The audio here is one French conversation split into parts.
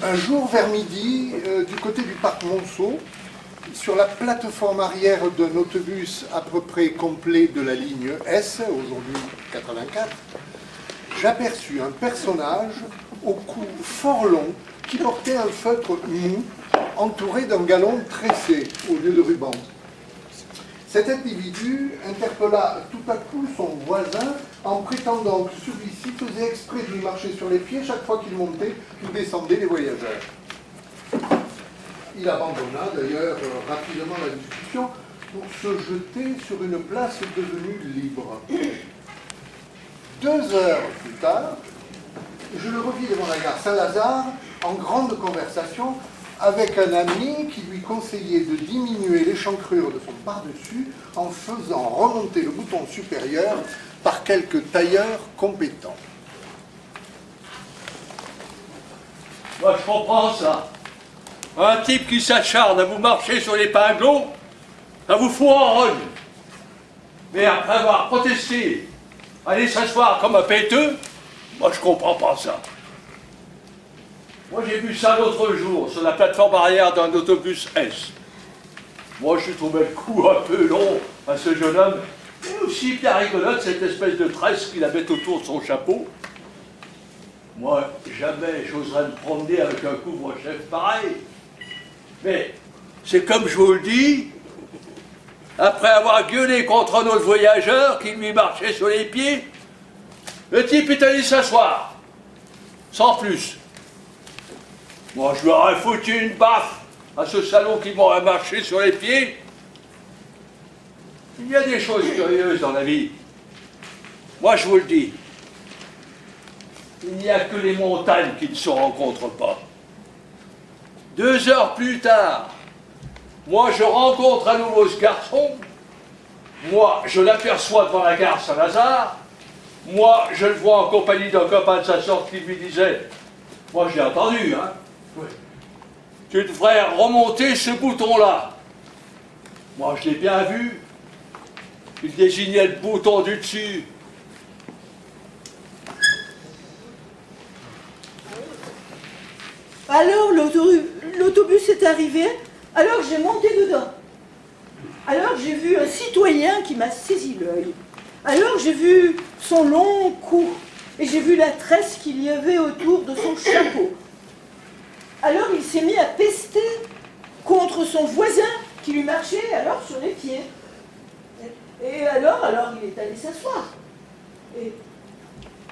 Un jour, vers midi, du côté du parc Monceau, sur la plateforme arrière d'un autobus à peu près complet de la ligne S, aujourd'hui 84, j'aperçus un personnage au cou fort long qui portait un feutre mou entouré d'un galon tressé au lieu de ruban. Cet individu interpella tout à coup son voisin en prétendant que celui-ci faisait exprès de lui marcher sur les pieds chaque fois qu'il montait ou descendait les voyageurs. Il abandonna d'ailleurs rapidement la discussion pour se jeter sur une place devenue libre. 2 heures plus tard, je le revis devant la gare Saint-Lazare en grande conversation avec un ami qui lui conseillait de diminuer l'échancrure de son pardessus en faisant remonter le bouton supérieur par quelques tailleurs compétents. Moi, je comprends ça. Un type qui s'acharne à vous marcher sur les pinglots, ça vous fout en rogne. Mais après avoir protesté, aller s'asseoir comme un péteux, moi, je comprends pas ça. Moi, j'ai vu ça l'autre jour, sur la plateforme arrière d'un autobus S. Moi, je trouvais le coup un peu long à ce jeune homme. Et aussi bien rigolote, cette espèce de tresse qu'il avait autour de son chapeau. Moi, jamais j'oserais me promener avec un couvre-chef pareil. Mais, c'est comme je vous le dis, après avoir gueulé contre un autre voyageur qui lui marchait sur les pieds, le type est allé s'asseoir, sans plus. Moi, je lui aurais foutu une baffe à ce salaud qui m'aurait marché sur les pieds. Il y a des choses curieuses dans la vie. Moi, je vous le dis. Il n'y a que les montagnes qui ne se rencontrent pas. 2 heures plus tard, moi, je rencontre à nouveau ce garçon. Moi, je l'aperçois devant la gare Saint-Lazare. Moi, je le vois en compagnie d'un copain de sa sorte qui lui disait, moi, je l'ai entendu, hein. Oui. Tu devrais remonter ce bouton-là. Moi, je l'ai bien vu. Il désignait le bouton du dessus. Alors, l'autobus est arrivé, alors j'ai monté dedans. Alors, j'ai vu un citoyen qui m'a saisi l'œil. Alors, j'ai vu son long cou, et j'ai vu la tresse qu'il y avait autour de son chapeau. Alors il s'est mis à pester contre son voisin qui lui marchait alors sur les pieds. Et alors il est allé s'asseoir.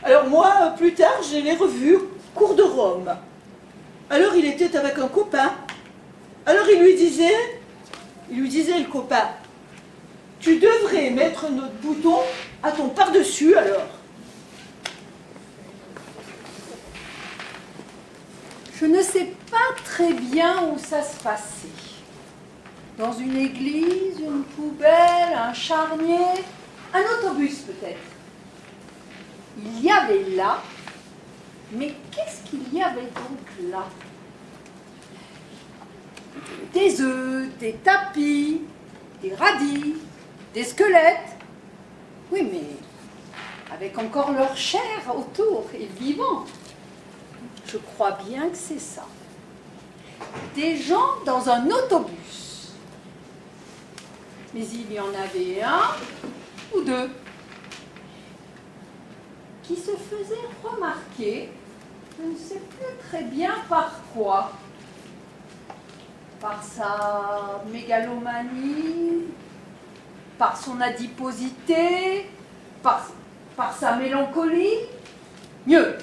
Alors moi, plus tard, je l'ai revu, cours de Rome. Alors il était avec un copain. Alors il lui disait le copain, tu devrais mettre notre bouton à ton par-dessus alors. Je ne sais pas très bien où ça se passait. Dans une église, une poubelle, un charnier, un autobus peut-être. Il y avait là, mais qu'est-ce qu'il y avait donc là? Des œufs, des tapis, des radis, des squelettes. Oui, mais avec encore leur chair autour et vivant. Je crois bien que c'est ça. Des gens dans un autobus. Mais il y en avait un ou deux qui se faisaient remarquer, je ne sais plus très bien par quoi. Par sa mégalomanie, par son adiposité, par sa mélancolie. Mieux.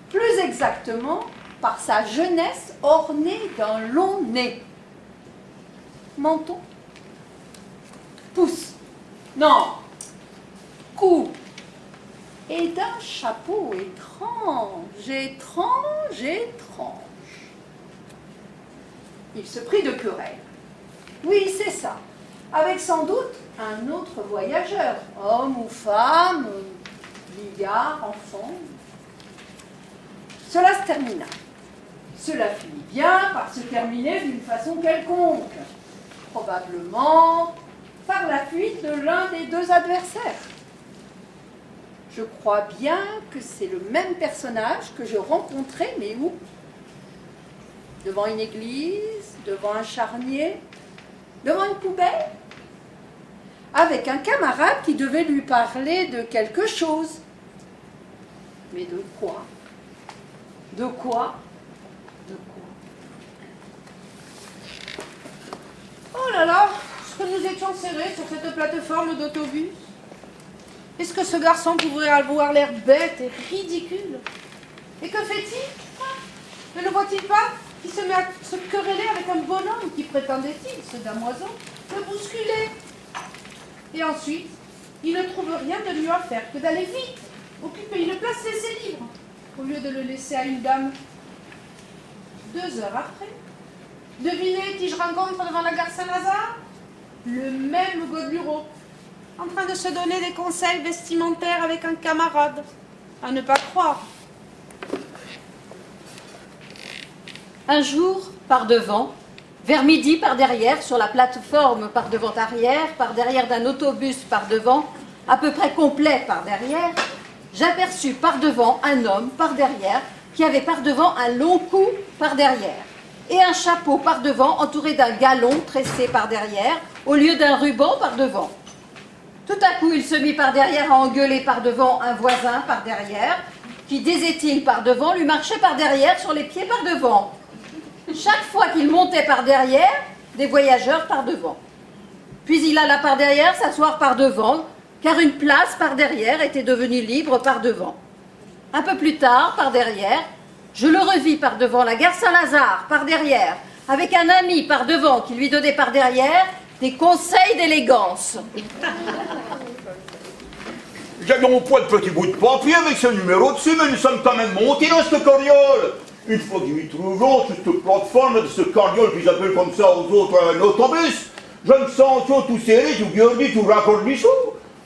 Plus exactement, par sa jeunesse ornée d'un long nez. Menton. Pouce. Non. Cou. Et d'un chapeau étrange, étrange, étrange. Il se prit de querelle. Oui, c'est ça. Avec sans doute un autre voyageur, homme ou femme, vieillard, enfant. Cela se termina. Cela finit bien par se terminer d'une façon quelconque, probablement par la fuite de l'un des deux adversaires. Je crois bien que c'est le même personnage que je rencontrais, mais où? devant une église, devant un charnier, devant une poubelle, avec un camarade qui devait lui parler de quelque chose. Mais de quoi? De quoi? De quoi? Oh là là, est-ce que nous étions serrés sur cette plateforme d'autobus? Est-ce que ce garçon pouvait avoir l'air bête et ridicule? Et que fait-il? Ne le voit-il pas qui se met à se quereller avec un bonhomme qui prétendait-il, ce damoiseau, le bousculer? Et ensuite, il ne trouve rien de mieux à faire que d'aller vite occuper une place et ses livres, au lieu de le laisser à une dame. 2 heures après, devinez qui je rencontre devant la gare Saint-Lazare? Le même Godelureau, en train de se donner des conseils vestimentaires avec un camarade. À ne pas croire. Un jour, par devant, vers midi, par derrière, sur la plateforme par devant arrière, par derrière d'un autobus par devant, à peu près complet par derrière, j'aperçus par devant un homme par derrière qui avait par devant un long cou par derrière et un chapeau par devant entouré d'un galon tressé par derrière au lieu d'un ruban par devant. Tout à coup, il se mit par derrière à engueuler par devant un voisin par derrière qui, disait-il, par devant, lui marchait par derrière sur les pieds par devant. Chaque fois qu'il montait par derrière, des voyageurs par devant. Puis il alla par derrière s'asseoir par devant, car une place par derrière était devenue libre par devant. Un peu plus tard, par derrière, je le revis par devant la gare Saint-Lazare, par derrière, avec un ami par devant qui lui donnait par derrière des conseils d'élégance. J'avais mon poids de petit bout de papier avec ce numéro dessus, mais nous sommes quand même montés dans cette carriole. Une fois qu'ils m'y trouveront sur cette plateforme de ce carriole qu'ils appellent comme ça aux autres un autobus, je me sens tout serré, tout gardi, tout raccordissou.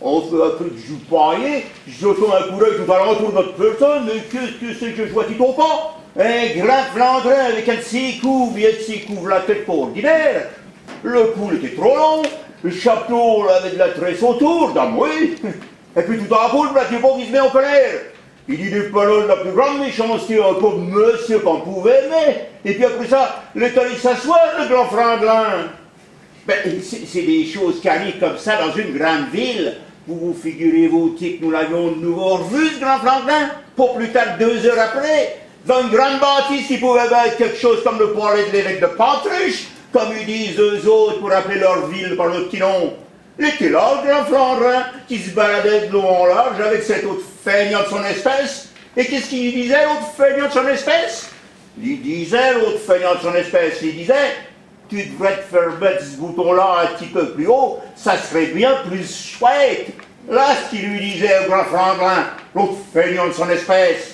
On fait un peu de jus paillé, je tourne un coup d'œil tout alentour de notre personne, mais qu'est-ce que c'est que je vois qui tombe pas? Un grand flandrin avec un de ses coups, bien de ses coups la tête pas ordinaire. Le cou était trop long, le chapeau avait de la tresse autour, d'un oui. Et puis tout à coup, le plateau qui se met en colère. Il dit des paroles de la plus grande méchanceté, un pauvre monsieur qu'on pouvait aimer. Et puis après ça, il est allé s'asseoir, le grand franglin. Ben, c'est des choses qui arrivent comme ça dans une grande ville. Vous figurez-vous que nous l'avions de nouveau revu, ce grand franglin? Pas plus tard que 2 heures après, dans une grande bâtisse qui pouvait être quelque chose comme le palais de l'évêque de Pantruche, comme ils disent eux autres pour appeler leur ville par le petit nom. Il était là, le grand Flandrin, qui se baladait de long en large avec cet autre feignant de son espèce. Et qu'est-ce qu'il disait, l'autre feignant de son espèce? Il disait, l'autre feignant de son espèce, il disait, tu devrais te faire mettre ce bouton-là un petit peu plus haut, ça serait bien plus chouette. Là, ce qu'il lui disait au grand Flandrin, l'autre feignant de son espèce.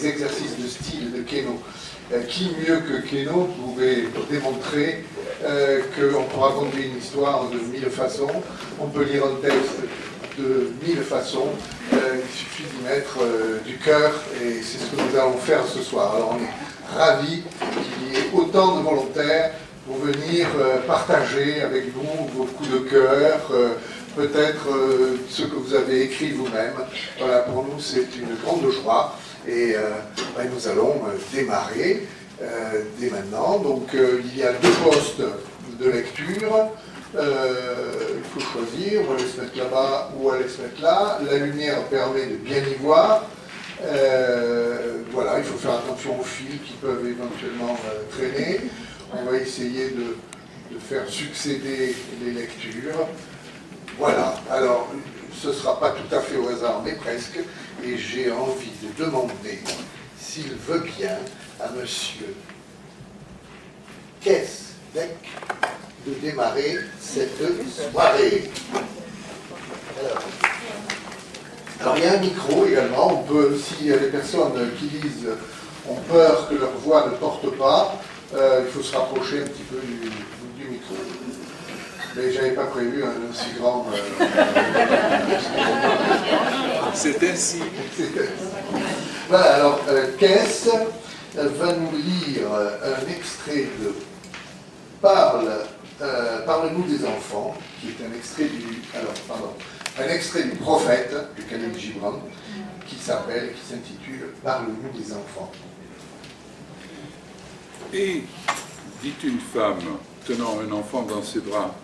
Exercices de style de Queneau. Qui mieux que Queneau pouvait démontrer qu'on peut raconter une histoire de 1000 façons, on peut lire un texte de 1000 façons, il suffit d'y mettre du cœur, et c'est ce que nous allons faire ce soir. Alors on est ravis qu'il y ait autant de volontaires pour venir partager avec nous vos coups de cœur, peut-être ce que vous avez écrit vous-même. Voilà, pour nous c'est une grande joie. Et nous allons démarrer dès maintenant. Donc il y a 2 postes de lecture. Il faut choisir, on va aller se mettre là-bas ou aller se mettre là. La lumière permet de bien y voir. Voilà, il faut faire attention aux fils qui peuvent éventuellement traîner. On va essayer de faire succéder les lectures. Voilà, alors ce ne sera pas tout à fait au hasard, mais presque. Et j'ai envie de demander s'il veut bien à monsieur Kesbeck de démarrer cette soirée. Alors il y a un micro également, on peut, si les personnes qui lisent ont peur que leur voix ne porte pas, il faut se rapprocher un petit peu du micro. Mais j'avais pas prévu un aussi grand... C'est ainsi. Voilà, alors Kess va nous lire un extrait de Parle Parle-nous des enfants, qui est un extrait du prophète de Khalil Gibran, qui s'intitule Parle-nous des enfants. Et dit une femme tenant un enfant dans ses bras,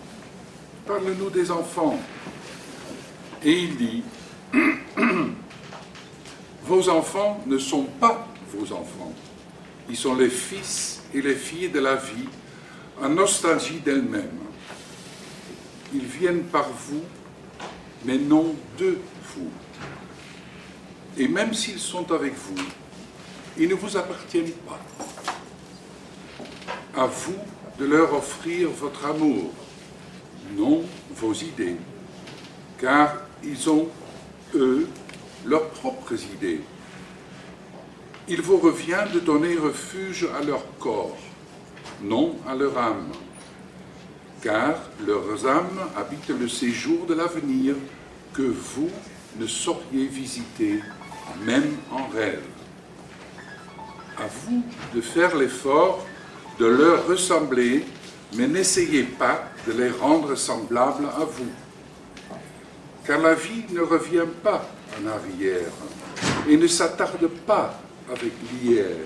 parle-nous des enfants. Et il dit, vos enfants ne sont pas vos enfants. Ils sont les fils et les filles de la vie, en nostalgie d'elle-même. Ils viennent par vous, mais non de vous. Et même s'ils sont avec vous, ils ne vous appartiennent pas. À vous de leur offrir votre amour, non vos idées, car ils ont, eux, leurs propres idées. Il vous revient de donner refuge à leur corps, non à leur âme, car leurs âmes habitent le séjour de l'avenir que vous ne sauriez visiter, même en rêve. À vous de faire l'effort de leur ressembler, mais n'essayez pas de les rendre semblables à vous, car la vie ne revient pas en arrière et ne s'attarde pas avec l'hier.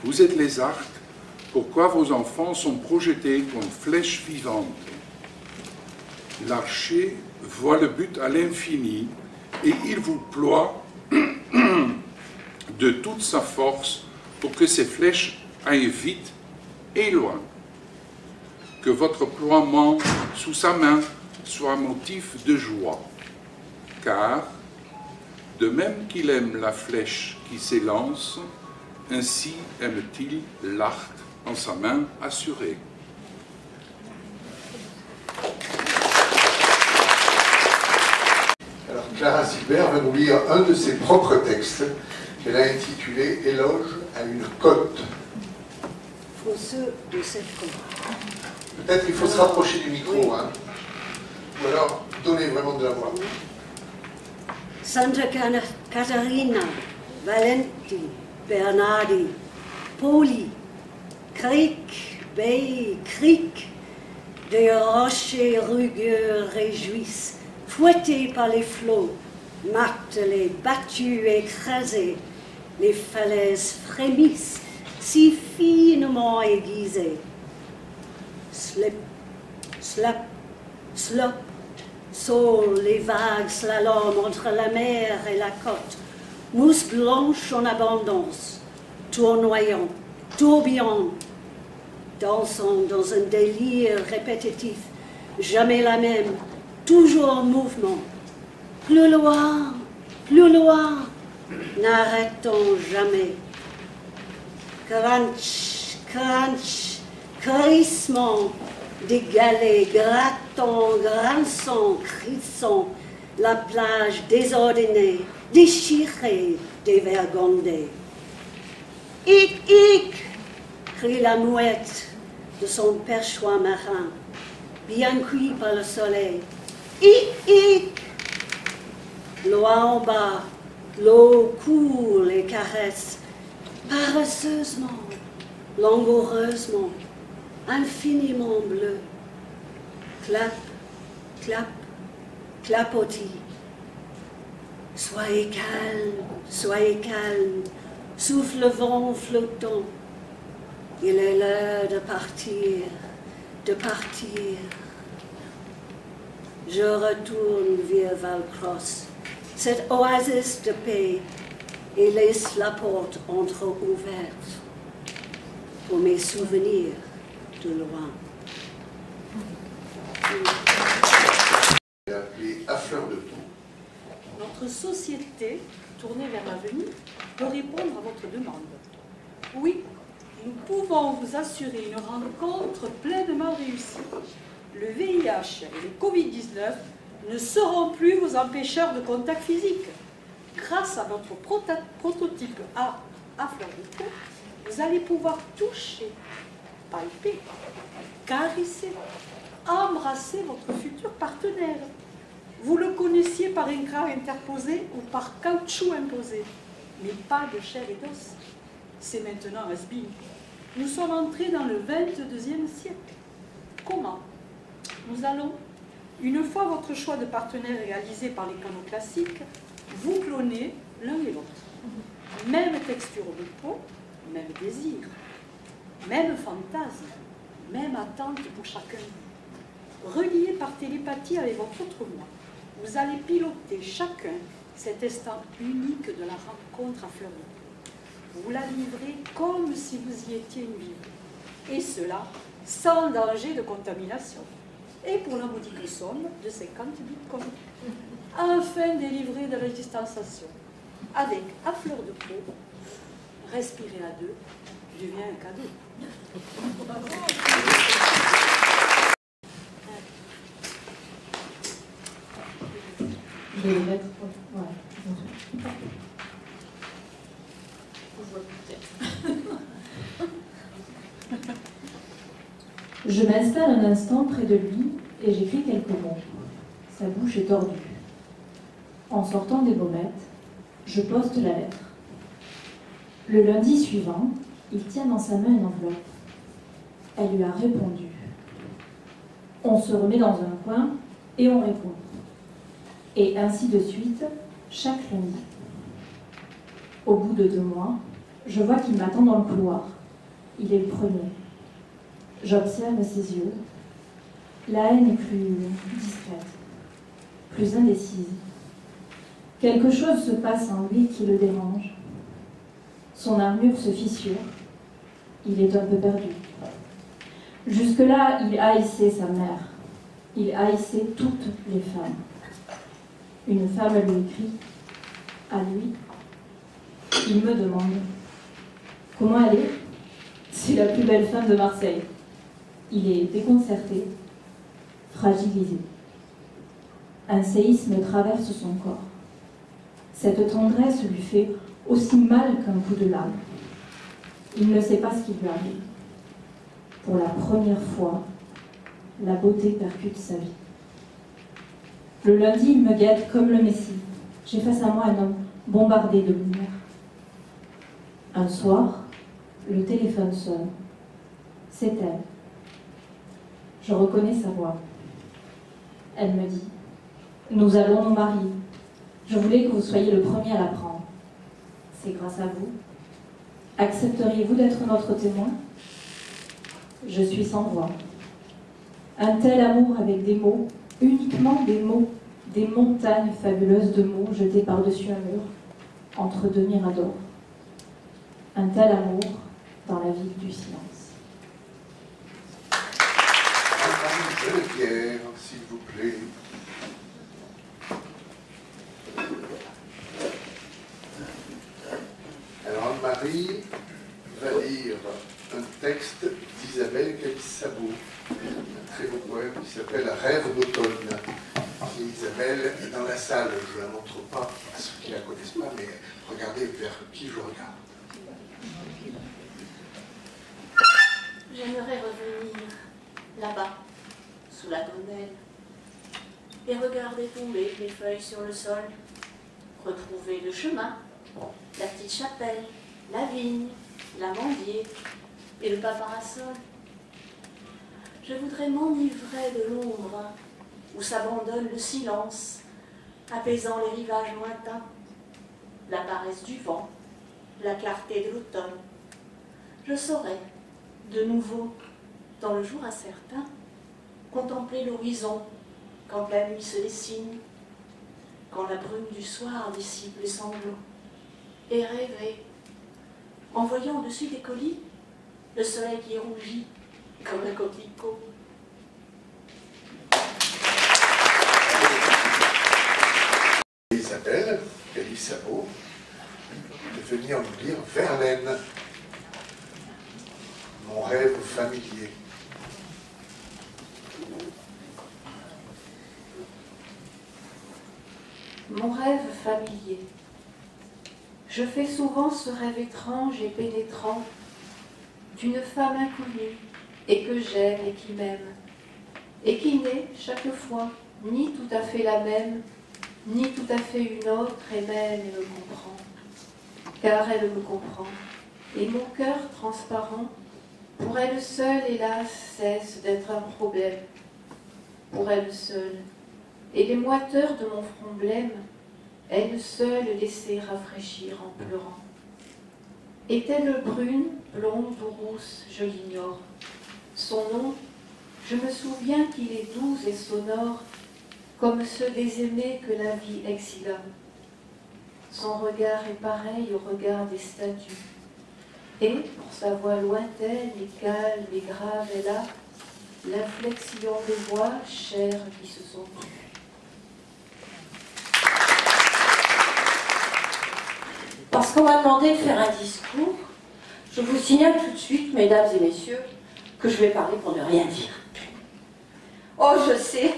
Vous êtes les arcs, pourquoi vos enfants sont projetés comme flèches vivantes. L'archer voit le but à l'infini et il vous ploie de toute sa force pour que ces flèches aillent vite et loin. Que votre ploiement sous sa main soit motif de joie, car de même qu'il aime la flèche qui s'élance, ainsi aime-t-il l'arc en sa main assurée. Alors Clara Sibert va nous lire un de ses propres textes qu'elle a intitulé « Éloge à une côte ». Ceux de cette côte. Peut-être il faut se rapprocher du micro, oui. Hein. Ou alors donner vraiment de la voix. Santa Catarina, Valenti, Bernardi, Poli, Cric, Bay, Cric, des rochers rugueux réjouissent, fouettés par les flots, martelés, battus, écrasés, les falaises frémissent, si finement aiguisées. Slip, slap, slop, saule, les vagues slalom entre la mer et la côte, mousse blanche en abondance, tournoyant, tourbillon, dansant dans un délire répétitif, jamais la même, toujours en mouvement. Plus loin, n'arrêtons jamais. Crunch, crunch, crissement des galets, grattant, grinçant, crissant, la plage désordonnée, déchirée, dévergondée. Hic, hic, crie la mouette de son perchoir marin, bien cuit par le soleil. Hic, hic, l'eau en bas, l'eau coule et caresse, paresseusement, langoureusement, infiniment bleu. Clap, clap, clapotis. Soyez calme, souffle le vent flottant. Il est l'heure de partir, de partir. Je retourne vers Valcross, cette oasis de paix, et laisse la porte entre-ouverte pour mes souvenirs de loin. Et à fleur de peau. Notre société, tournée vers l'avenir, peut répondre à votre demande. Oui, nous pouvons vous assurer une rencontre pleinement réussie. Le VIH et le Covid-19 ne seront plus vos empêcheurs de contact physique. Grâce à notre prototype A à fleur de peau, vous allez pouvoir toucher, palper, caresser, embrasser votre futur partenaire. Vous le connaissiez par un gras interposé ou par caoutchouc imposé, mais pas de chair et d'os. C'est maintenant has-been. Nous sommes entrés dans le 22e siècle. Comment? Nous allons, une fois votre choix de partenaire réalisé par les canaux classiques, vous cloner l'un et l'autre. Même texture de peau, même désir, même fantasme, même attente pour chacun. Reliés par télépathie avec votre autre moi, vous allez piloter chacun cet instant unique de la rencontre à fleur de peau. Vous la livrez comme si vous y étiez une vivre. Et cela sans danger de contamination. Et pour la modique somme de 50 bitcoins. Enfin délivré de la distanciation. Avec à fleur de peau, respirer à deux devient un cadeau. Je vais mettre. Voilà. Je m'installe un instant près de lui et j'écris quelques mots. Sa bouche est tordue. En sortant des baumettes, je poste la lettre. Le lundi suivant, il tient dans sa main une enveloppe. Elle lui a répondu. On se remet dans un coin et on répond. Et ainsi de suite, chaque lundi. Au bout de 2 mois, je vois qu'il m'attend dans le couloir. Il est le premier. J'observe ses yeux. La haine est plus discrète, plus indécise. Quelque chose se passe en lui qui le dérange. Son armure se fissure. Il est un peu perdu. Jusque-là, il haïssait sa mère. Il haïssait toutes les femmes. Une femme lui écrit, à lui. Il me demande, comment elle est? C'est la plus belle femme de Marseille. Il est déconcerté, fragilisé. Un séisme traverse son corps. Cette tendresse lui fait aussi mal qu'un coup de lame. Il ne sait pas ce qui lui arrive. Pour la première fois, la beauté percute sa vie. Le lundi, il me guette comme le Messie. J'ai face à moi un homme bombardé de lumière. Un soir, le téléphone sonne. C'est elle. Je reconnais sa voix. Elle me dit, nous allons nous marier. Je voulais que vous soyez le premier à l'apprendre. C'est grâce à vous. Accepteriez-vous d'être notre témoin? Je suis sans voix. Un tel amour avec des mots, uniquement des mots, des montagnes fabuleuses de mots jetés par-dessus un mur, entre 2 miradors. Un tel amour dans la ville du silence. Pierre, s'il vous plaît. Alors Anne-Marie va lire un texte d'Isabelle Calissabou, un très beau poème qui s'appelle Rêve d'automne. Et Isabelle est dans la salle, je ne la montre pas à ceux qui ne la connaissent pas, mais regardez vers qui je regarde. J'aimerais revenir là-bas, sous la tonnelle, et regarder tomber les feuilles sur le sol, retrouver le chemin, la petite chapelle, la vigne, l'amandier et le paparasol. Je voudrais m'enivrer de l'ombre où s'abandonne le silence, apaisant les rivages lointains, la paresse du vent, la clarté de l'automne. Je saurais, de nouveau, dans le jour incertain, contempler l'horizon quand la nuit se dessine, quand la brume du soir dissipe les sanglots, et rêver, en voyant au-dessus des colis le soleil qui rougit comme un coquelicot. Isabelle Calissabou de venir nous lire Verlaine, mon rêve familier. Mon rêve familier. Je fais souvent ce rêve étrange et pénétrant d'une femme inconnue et que j'aime et qui m'aime, et qui n'est chaque fois ni tout à fait la même, ni tout à fait une autre, et m'aime et me comprend. Car elle me comprend, et mon cœur transparent Pour elle seule, hélas, cesse d'être un problème. Pour elle seule. Et les moiteurs de mon front blême, elle seule laissait rafraîchir en pleurant. Est-elle brune, blonde ou rousse, je l'ignore. Son nom, je me souviens qu'il est doux et sonore, comme ceux des aimés que la vie exila. Son regard est pareil au regard des statues. Et, pour sa voix lointaine et calme et grave, elle a l'inflexion des voix chères qui se sont tues. Parce qu'on m'a demandé de faire un discours, je vous signale tout de suite, mesdames et messieurs, que je vais parler pour ne rien dire. Oh, je sais,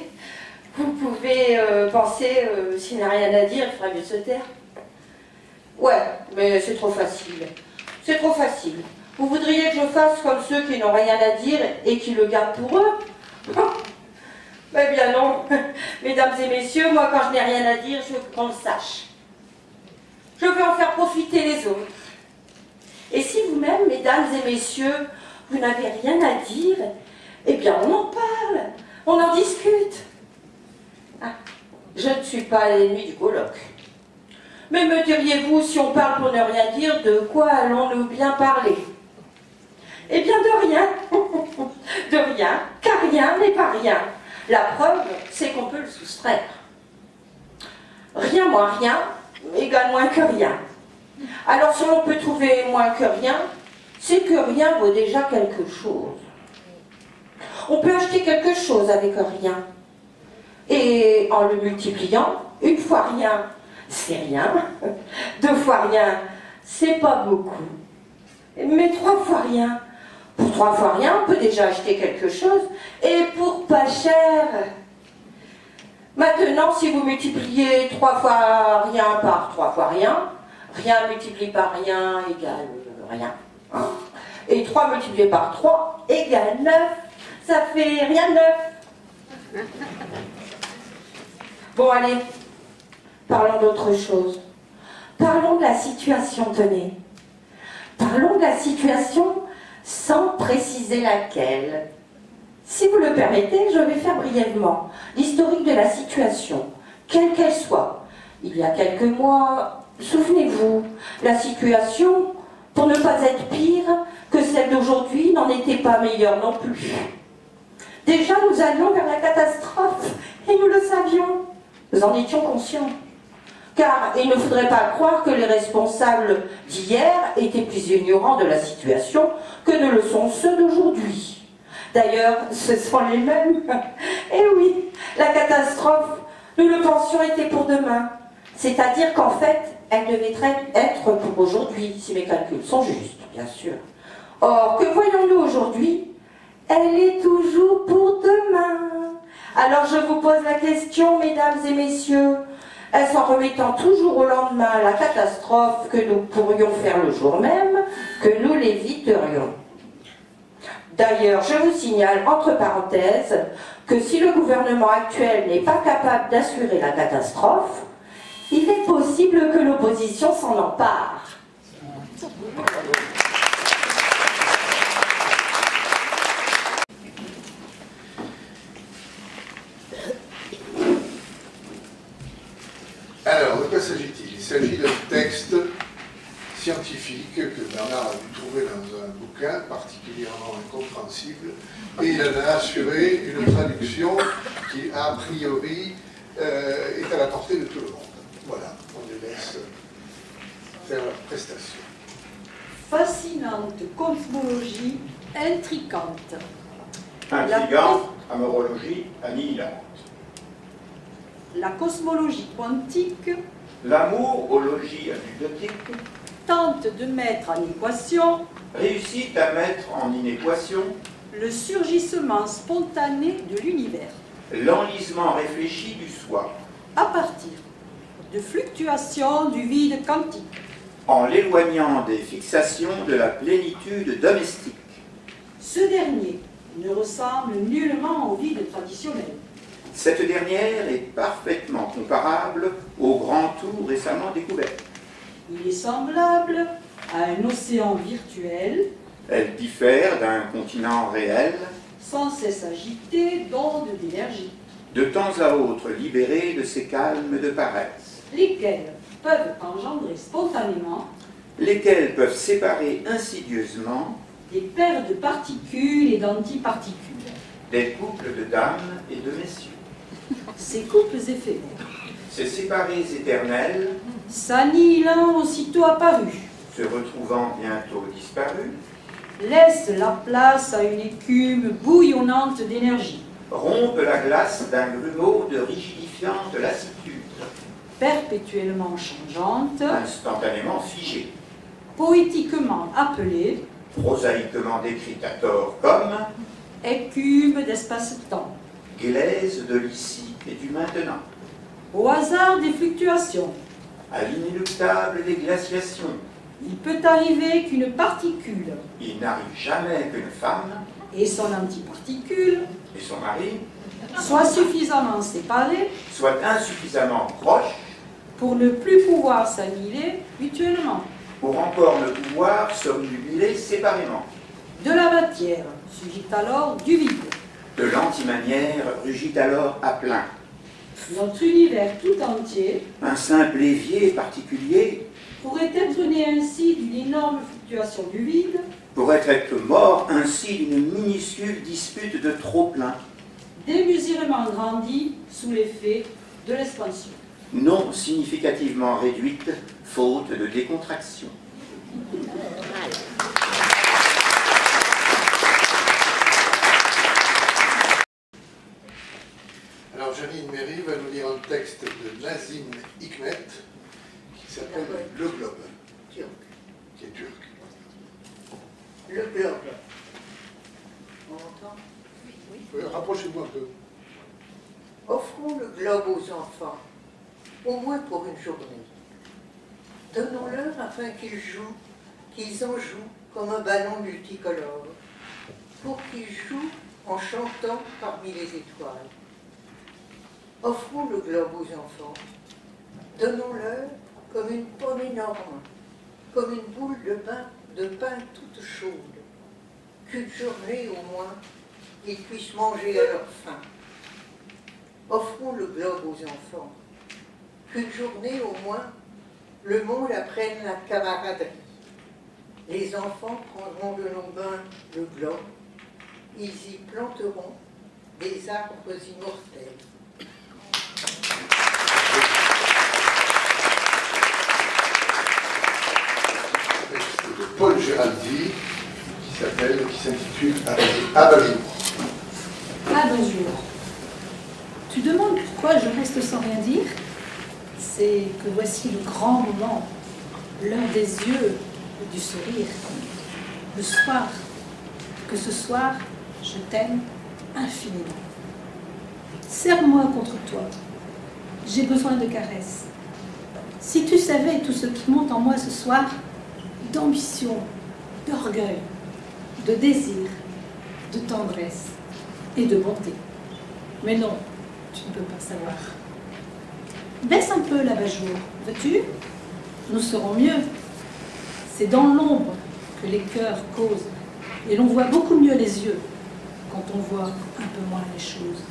vous pouvez penser, s'il n'a rien à dire, il ferait mieux de se taire. Ouais, mais c'est trop facile. C'est trop facile. Vous voudriez que je fasse comme ceux qui n'ont rien à dire et qui le gardent pour eux? Eh bien non. Mesdames et messieurs, moi quand je n'ai rien à dire, je veux qu'on le sache. Je veux en faire profiter les autres. Et si vous-même, mesdames et messieurs, vous n'avez rien à dire, eh bien on en parle, on en discute. Ah, je ne suis pas l'ennemi du colloque. Mais me diriez-vous, si on parle pour ne rien dire, de quoi allons-nous bien parler? Eh bien de rien. De rien, car rien n'est pas rien. La preuve, c'est qu'on peut le soustraire. Rien moins rien égale moins que rien. Alors si on peut trouver moins que rien, c'est que rien vaut déjà quelque chose. On peut acheter quelque chose avec rien. Et en le multipliant, une fois rien, c'est rien. Deux fois rien, c'est pas beaucoup. Mais trois fois rien, pour trois fois rien, on peut déjà acheter quelque chose. Et pour pas cher. Maintenant, si vous multipliez 3 fois rien par 3 fois rien, rien multiplié par rien égale rien. Hein. Et 3 multiplié par 3 égale 9. Ça fait rien de 9. Bon, allez, parlons d'autre chose. Parlons de la situation, tenez. Parlons de la situation sans préciser laquelle. Si vous le permettez, je vais faire brièvement l'historique de la situation, quelle qu'elle soit. Il y a quelques mois, souvenez-vous, la situation, pour ne pas être pire que celle d'aujourd'hui, n'en était pas meilleure non plus. Déjà, nous allions vers la catastrophe, et nous le savions. Nous en étions conscients. Car il ne faudrait pas croire que les responsables d'hier étaient plus ignorants de la situation que ne le sont ceux d'aujourd'hui. D'ailleurs, ce sont les mêmes. Eh oui, la catastrophe, nous le pensions, était pour demain. C'est-à-dire qu'en fait, elle devait être pour aujourd'hui, si mes calculs sont justes, bien sûr. Or, que voyons-nous aujourd'hui? Elle est toujours pour demain. Alors je vous pose la question, mesdames et messieurs, est-ce en remettant toujours au lendemain la catastrophe que nous pourrions faire le jour même, que nous l'éviterions? D'ailleurs, je vous signale, entre parenthèses, que si le gouvernement actuel n'est pas capable d'assurer la catastrophe, il est possible que l'opposition s'en empare. Alors, de quoi s'agit-il? Il s'agit d'un texte scientifique que Bernard a dû trouver dans un bouquin particulièrement incompréhensible, et il en a assuré une traduction qui, a priori, est à la portée de tout le monde. Voilà, on les laisse faire leur prestation. Fascinante cosmologie intrigante. Intrigante, amorologie annihilante. La cosmologie quantique, L'amourologie anecdotique, tente de mettre en équation réussit à mettre en inéquation le surgissement spontané de l'univers l'enlisement réfléchi du soi, à partir de fluctuations du vide quantique, en l'éloignant des fixations de la plénitude domestique. Ce dernier ne ressemble nullement au vide traditionnel. Cette dernière est parfaitement comparable au grand trou récemment découvert. Il est semblable à un océan virtuel Elle diffère d'un continent réel, sans cesse agité d'ondes d'énergie, de temps à autre libéré de ses calmes de paresse, lesquelles peuvent engendrer spontanément lesquels peuvent séparer insidieusement des paires de particules et d'antiparticules, des couples de dames et de messieurs. Ces couples éphémères, Ces séparés éternels, s'annihilant aussitôt apparus, se retrouvant bientôt disparus, laissent la place à une écume bouillonnante d'énergie, rompent la glace d'un grumeau de rigidifiante lassitude, perpétuellement changeante, instantanément figée, poétiquement appelée prosaïquement décrite à tort comme écume d'espace-temps, glaise de l'ici et du maintenant, au hasard des fluctuations. à l'inéluctable des glaciations. Il peut arriver qu'une particule Il n'arrive jamais qu'une femme et son antiparticule et son mari soient suffisamment séparés soient insuffisamment proches pour ne plus pouvoir s'annihiler mutuellement. pour encore ne pouvoir s'omnubiler séparément. De la matière surgit alors du vide. De l'antimanière rugit alors à plein. Notre univers tout entier Un simple évier particulier pourrait être né ainsi d'une énorme fluctuation du vide, pourrait être mort ainsi d'une minuscule dispute de trop-plein, démesurément grandi sous l'effet de l'expansion. non significativement réduite, faute de décontraction. Alors Janine Méry va nous lire un texte de Nazim Hikmet qui s'appelle Le Globe, qui est turc. Le globe. On entend? Oui. Rapprochez-vous un peu. Offrons le globe aux enfants, au moins pour une journée. Donnons-leur afin qu'ils jouent, qu'ils en jouent comme un ballon multicolore, pour qu'ils jouent en chantant parmi les étoiles. Offrons le globe aux enfants. Donnons-leur comme une pomme énorme, comme une boule de pain toute chaude, qu'une journée au moins, ils puissent manger à leur faim. Offrons le globe aux enfants, qu'une journée au moins, le monde apprenne la camaraderie. Les enfants prendront de nos mains le globe, ils y planteront des arbres immortels. De Paul Géraldi qui s'intitule Abajour. Abajour. Tu demandes pourquoi je reste sans rien dire? C'est que voici le grand moment, l'heure des yeux et du sourire. Le soir, que ce soir, je t'aime infiniment. Serre-moi contre toi. J'ai besoin de caresses. Si tu savais tout ce qui monte en moi ce soir, d'ambition, d'orgueil, de désir, de tendresse et de bonté. Mais non, tu ne peux pas savoir. Baisse un peu l'abat-jour, veux-tu? Nous serons mieux. C'est dans l'ombre que les cœurs causent, et l'on voit beaucoup mieux les yeux quand on voit un peu moins les choses.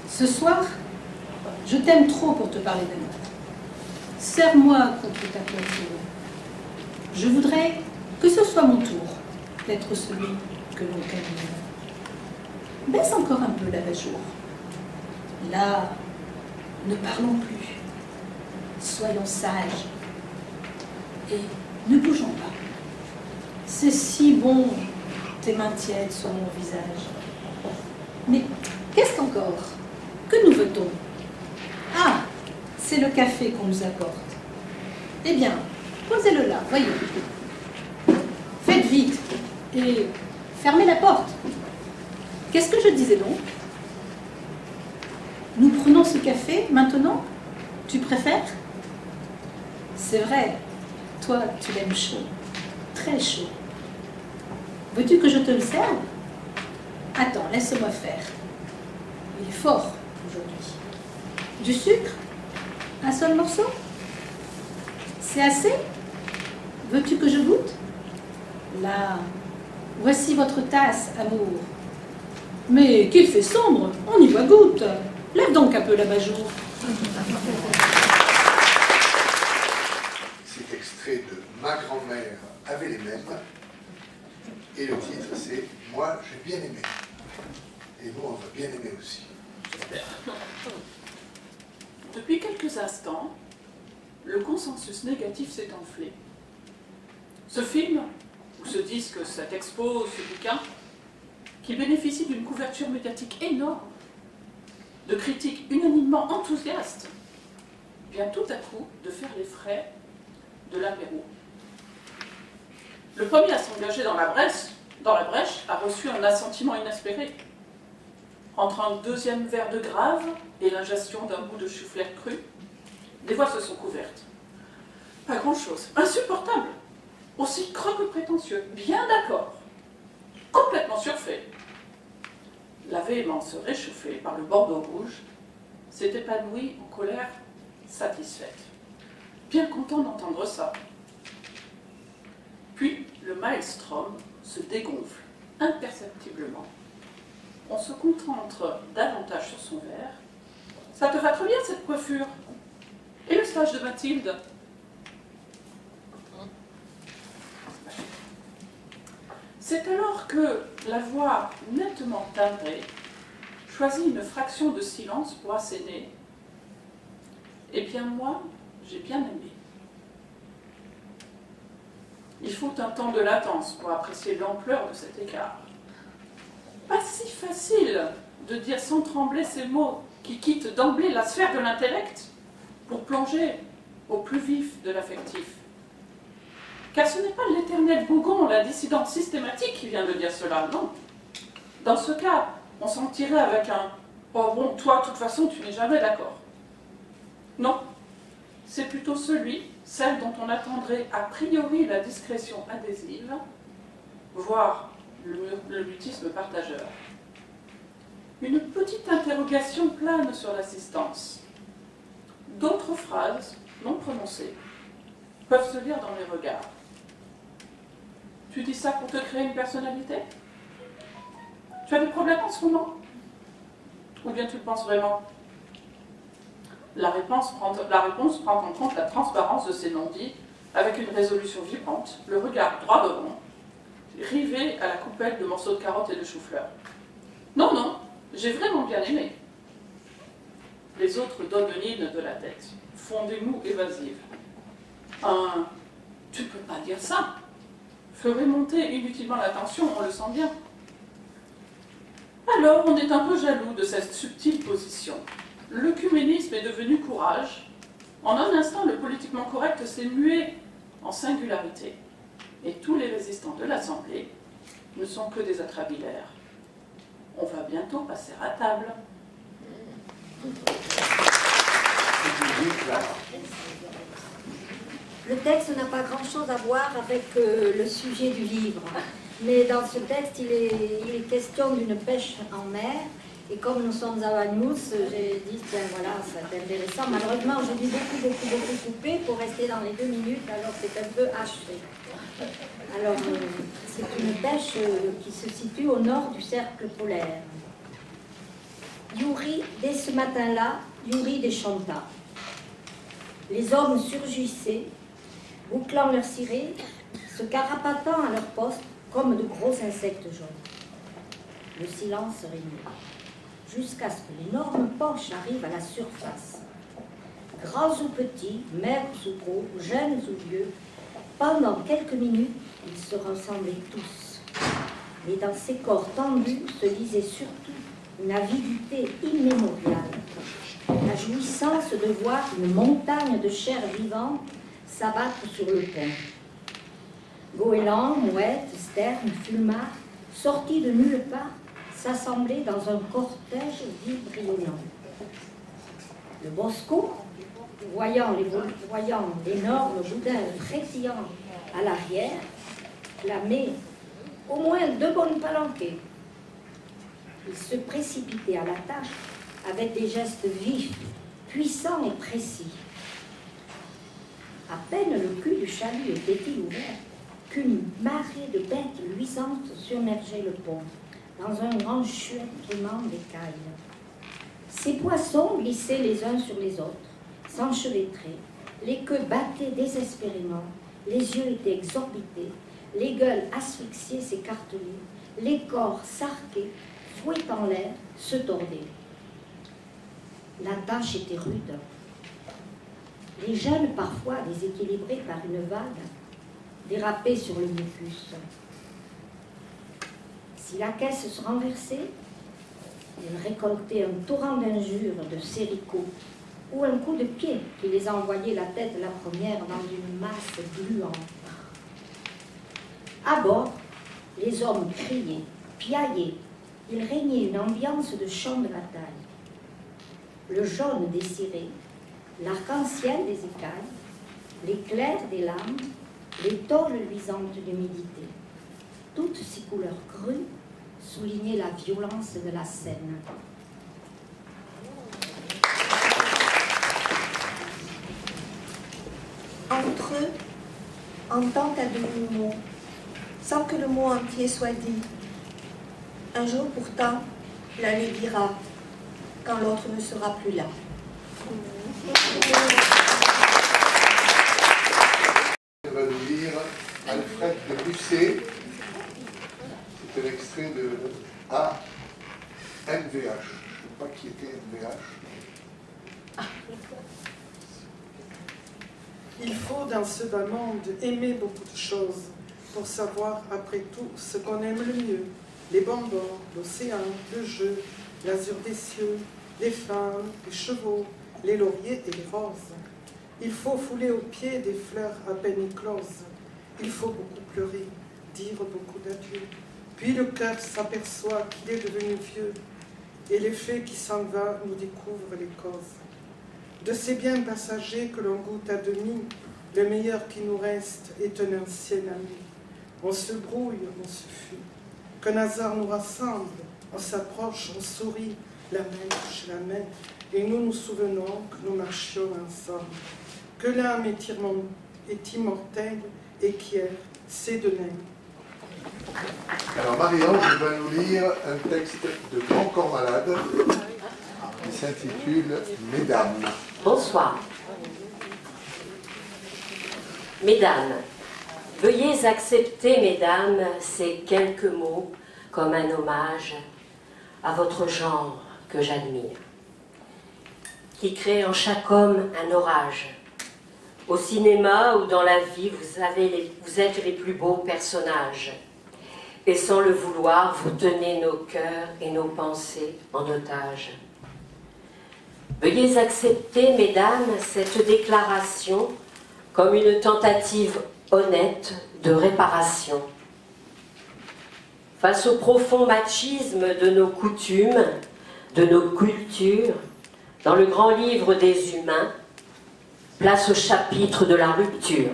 Ce soir, je t'aime trop pour te parler d'amour. Serre-moi contre ta poitrine. Je voudrais que ce soit mon tour d'être celui que l'on câline. Baisse encore un peu l'abat-jour. Là, ne parlons plus. Soyons sages. Et ne bougeons pas. C'est si bon, tes mains tièdes sur mon visage. Mais qu'est-ce qu'encore? Que nous veut-on? Ah, c'est le café qu'on nous apporte. Eh bien, posez-le là, voyons. Faites vite et fermez la porte. Qu'est-ce que je disais donc? Nous prenons ce café maintenant? Tu préfères? C'est vrai, toi tu l'aimes chaud, très chaud. Veux-tu que je te le serve? Attends, laisse-moi faire. Il est fort aujourd'hui. Du sucre? Un seul morceau? C'est assez? Veux-tu que je goûte? Là, voici votre tasse, amour. Mais qu'il fait sombre, on y voit goutte. Lève donc un peu l'abat-jour. C'est extrait de Ma grand-mère avait les mêmes. Et le titre, c'est Moi, j'ai bien aimé. Et nous, on va bien aimer aussi. Depuis quelques instants, le consensus négatif s'est enflé. Ce film, ou ce disque, cette expo, ce bouquin, qui bénéficie d'une couverture médiatique énorme, de critiques unanimement enthousiastes, vient tout à coup de faire les frais de l'apéro. Le premier à s'engager dans la brèche a reçu un assentiment inespéré. Entre un deuxième verre de grave et l'ingestion d'un bout de chou-fleur cru, des voix se sont couvertes. Pas grand-chose, insupportable, aussi creux que prétentieux, bien d'accord, complètement surfait. La véhémence réchauffée par le Bordeaux rouge s'est épanouie en colère satisfaite, bien content d'entendre ça. Puis le maelstrom se dégonfle imperceptiblement. On se concentre davantage sur son verre. Ça te va trop bien cette coiffure. Et le stage de Mathilde? C'est alors que la voix nettement timbrée choisit une fraction de silence pour asséner. Eh bien moi, j'ai bien aimé. Il faut un temps de latence pour apprécier l'ampleur de cet écart. Pas si facile de dire sans trembler ces mots qui quittent d'emblée la sphère de l'intellect pour plonger au plus vif de l'affectif. Car ce n'est pas l'éternel bougon, la dissidente systématique qui vient de dire cela, non. Dans ce cas, on s'en tirait avec un « Oh bon, toi, de toute façon, tu n'es jamais d'accord ». Non, c'est plutôt celle dont on attendrait a priori la discrétion adhésive, voire le mutisme partageur. Une petite interrogation plane sur l'assistance. D'autres phrases, non prononcées, peuvent se lire dans les regards. Tu dis ça pour te créer une personnalité? Tu as des problèmes en ce moment? Ou bien tu le penses vraiment? La réponse prend en compte la transparence de ces non-dits avec une résolution vibrante, le regard droit devant, rivé à la coupelle de morceaux de carottes et de chou-fleur. Non, non, j'ai vraiment bien aimé. Les autres donnent une de la tête, font des mots évasifs. Tu peux pas dire ça, ferait monter inutilement la tension, on le sent bien. Alors, on est un peu jaloux de cette subtile position. L'œcuménisme est devenu courage. En un instant, le politiquement correct s'est mué en singularité. Et tous les résistants de l'Assemblée ne sont que des atrabilaires. On va bientôt passer à table. Le texte n'a pas grand-chose à voir avec le sujet du livre. Mais dans ce texte, il est question d'une pêche en mer. Et comme nous sommes à Vagnous, j'ai dit, tiens, voilà, c'est intéressant. Malheureusement, j'ai dû beaucoup couper pour rester dans les 2 minutes, alors c'est un peu haché. Alors, c'est une pêche qui se situe au nord du cercle polaire. Yuri, dès ce matin-là, Yuri déchanta. Les hommes surgissaient, bouclant leurs cirés, se carapatant à leur poste comme de gros insectes jaunes. Le silence régnait, jusqu'à ce que l'énorme poche arrive à la surface. Grands ou petits, maigres ou gros, jeunes ou vieux, pendant quelques minutes, ils se ressemblaient tous. Mais dans ces corps tendus se lisait surtout une avidité immémoriale, la jouissance de voir une montagne de chair vivante s'abattre sur le pont. Goélands, mouettes, sternes, fulmars, sortis de nulle part, s'assemblaient dans un cortège vibrillonnant. Le Bosco, voyant l'énorme boudin frétillant à l'arrière, clamait au moins 2 bonnes palanquées. Il se précipitait à la tâche avec des gestes vifs, puissants et précis. À peine le cul du chalut était-il ouvert qu'une marée de bêtes luisantes submergeait le pont, dans un grand chouettement d'écailles. Ces poissons glissaient les uns sur les autres, s'enchevêtraient, les queues battaient désespérément, les yeux étaient exorbités, les gueules asphyxiées s'écartelaient, les corps sarqués, fouettant l'air, se tordaient. La tâche était rude. Les jeunes, parfois déséquilibrés par une vague, dérapaient sur le mucus. Si la caisse se renversait, ils récoltaient un torrent d'injures, de séricots, ou un coup de pied qui les envoyait la tête la première dans une masse gluante. À bord, les hommes criaient, piaillaient. Il régnait une ambiance de champ de bataille. Le jaune des cirés, l'arc-en-ciel des écailles, l'éclair des lames, les tôles luisantes d'humidité. Toutes ces couleurs crues soulignaient la violence de la scène. Entre eux, entend à demi-mot, sans que le mot entier soit dit. Un jour pourtant, l'un les dira, quand l'autre ne sera plus là. On va nous lire Alfred de Musset. C'est un extrait de MVH. Je ne sais pas qui était MVH. Il faut dans ce bas monde aimer beaucoup de choses pour savoir après tout ce qu'on aime le mieux. Les bonbons, l'océan, le jeu, l'azur des cieux, les femmes, les chevaux, les lauriers et les roses. Il faut fouler aux pieds des fleurs à peine écloses. Il faut beaucoup pleurer, dire beaucoup d'adieu. Puis le cœur s'aperçoit qu'il est devenu vieux, et l'effet qui s'en va nous découvre les causes. De ces biens passagers que l'on goûte à demi, le meilleur qui nous reste est un ancien ami. On se brouille, on se fuit. Qu'un hasard nous rassemble, on s'approche, on sourit, la main touche la main, et nous nous souvenons que nous marchions ensemble. Que l'âme est immortelle et qu'hier, c'est demain. Alors Marie-Ange va nous lire un texte de Grand Corps Malade qui s'intitule « Mesdames ». Bonsoir. Mesdames, veuillez accepter, mesdames, ces quelques mots comme un hommage à votre genre que j'admire, qui crée en chaque homme un orage. Au cinéma ou dans la vie, vous êtes les plus beaux personnages. Et sans le vouloir, vous tenez nos cœurs et nos pensées en otage. Veuillez accepter, mesdames, cette déclaration comme une tentative honnête de réparation. Face au profond machisme de nos coutumes, de nos cultures, dans le grand livre des humains, place au chapitre de la rupture.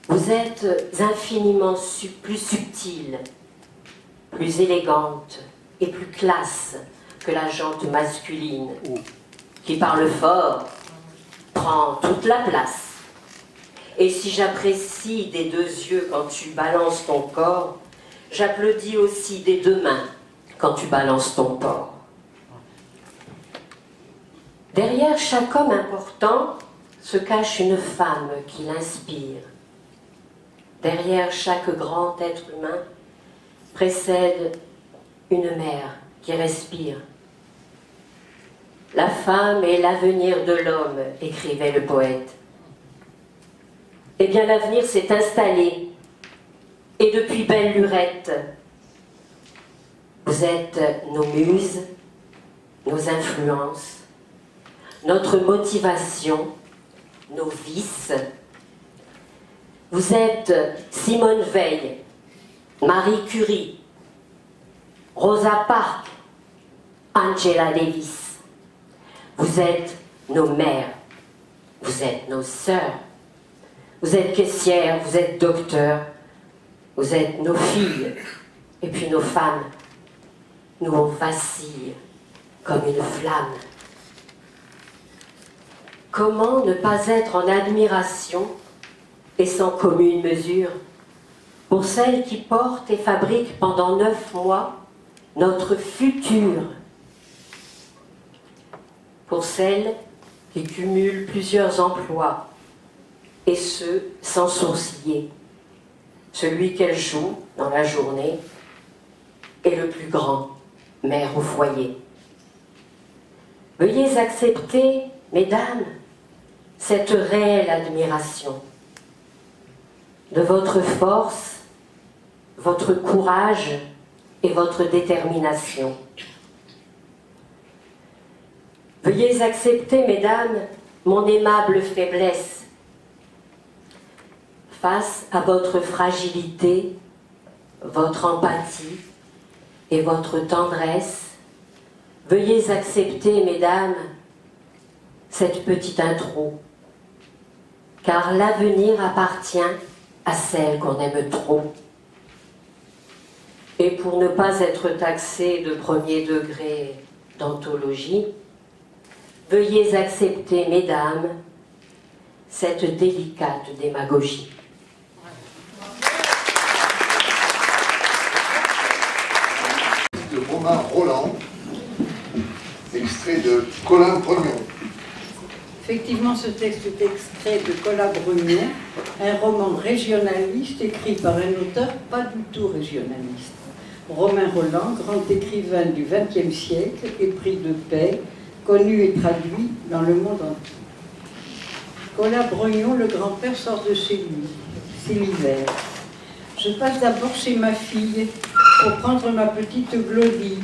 Vous êtes infiniment plus subtile, plus élégante et plus classe que la jante masculine, qui parle fort, prend toute la place. Et si j'apprécie des deux yeux quand tu balances ton corps, j'applaudis aussi des deux mains quand tu balances ton porc. Derrière chaque homme important se cache une femme qui l'inspire. Derrière chaque grand être humain précède une mère qui respire. La femme est l'avenir de l'homme, écrivait le poète. Eh bien, l'avenir s'est installé, et depuis belle lurette, vous êtes nos muses, nos influences, notre motivation, nos vices. Vous êtes Simone Veil, Marie Curie, Rosa Parks, Angela Davis. Vous êtes nos mères, vous êtes nos sœurs, vous êtes caissières, vous êtes docteurs, vous êtes nos filles, et puis nos femmes. Nous on vacille comme une flamme. Comment ne pas être en admiration et sans commune mesure, pour celle qui porte et fabrique pendant 9 mois notre futur, pour celle qui cumule plusieurs emplois, et ce, sans sourciller. Celui qu'elle joue dans la journée est le plus grand, mère au foyer. Veuillez accepter, mesdames, cette réelle admiration de votre force, votre courage et votre détermination. Veuillez accepter, mesdames, mon aimable faiblesse face à votre fragilité, votre empathie et votre tendresse. Veuillez accepter, mesdames, cette petite intro, car l'avenir appartient à celle qu'on aime trop. Et pour ne pas être taxé de premier degré d'anthologie, veuillez accepter, mesdames, cette délicate démagogie. De Romain Rolland, extrait de Colin Brognon. Effectivement, ce texte est extrait de Colin Brognon, un roman régionaliste écrit par un auteur pas du tout régionaliste. Romain Rolland, grand écrivain du XXe siècle, épris de paix, connu et traduit dans le monde entier. Colin Brognon, le grand-père, sort de chez lui. C'est l'hiver. Je passe d'abord chez ma fille pour prendre ma petite Glodie.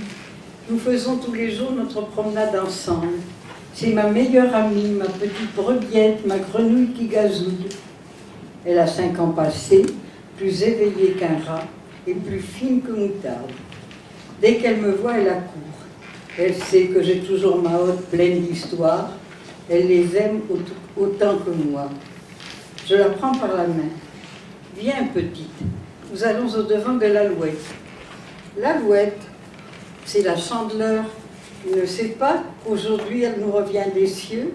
Nous faisons tous les jours notre promenade ensemble. C'est ma meilleure amie, ma petite brebiette, ma grenouille qui gazouille. Elle a 5 ans passés, plus éveillée qu'un rat et plus fine que moutarde. Dès qu'elle me voit, elle accourt. Elle sait que j'ai toujours ma hotte pleine d'histoires. Elle les aime autant que moi. Je la prends par la main. Viens, petite, nous allons au-devant de l'Alouette. L'Alouette, c'est la chandeleur qui ne sait pas qu'aujourd'hui elle nous revient des cieux.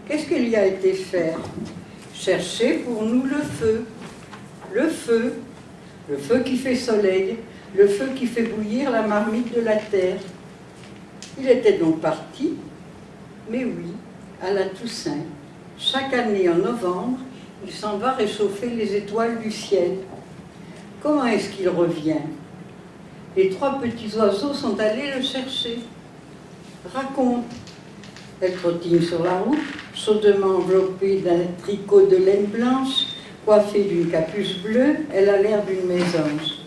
Qu'est-ce qu'il y a été faire? Chercher pour nous le feu. Le feu. Le feu qui fait soleil. Le feu qui fait bouillir la marmite de la terre. Il était donc parti. Mais oui, à la Toussaint. Chaque année en novembre, il s'en va réchauffer les étoiles du ciel. Comment est-ce qu'il revient? Les 3 petits oiseaux sont allés le chercher. Raconte. Elle trottine sur la route, chaudement enveloppée d'un tricot de laine blanche, coiffée d'une capuche bleue, elle a l'air d'une mésange.